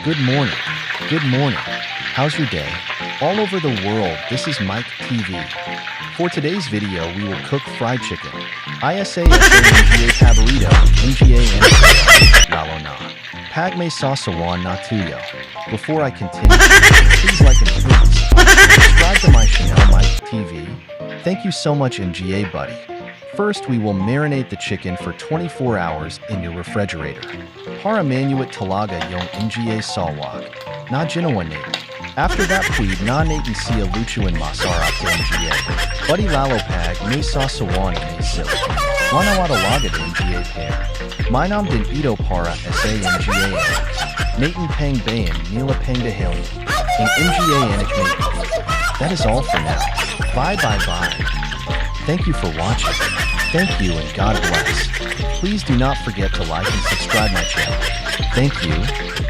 Good morning. Good morning. How's your day? All over the world, this is Mike TV. For today's video, we will cook fried chicken. ISA mga paborito, NGA and lalo na. Pag may sasawan na tuyo. Before I continue, please like and please subscribe to my channel, Mike TV. Thank you so much, NGA buddy. First, we will marinate the chicken for 24 hours in your refrigerator. Para manuit talaga yung NGA sawag. Na ginawa nate. After that, please na natin siya lutuin masarap to NGA. Buddy lalo pag may sasawan may sili. Wanawatalaga to NGA pair. Mainam din ito para sa NGA anak. Natin pang bayan nila pang dahil. Ang NGA anak natin. That is all for now. Bye. Thank you for watching. Thank you and God bless. Please do not forget to like and subscribe my channel. Thank you.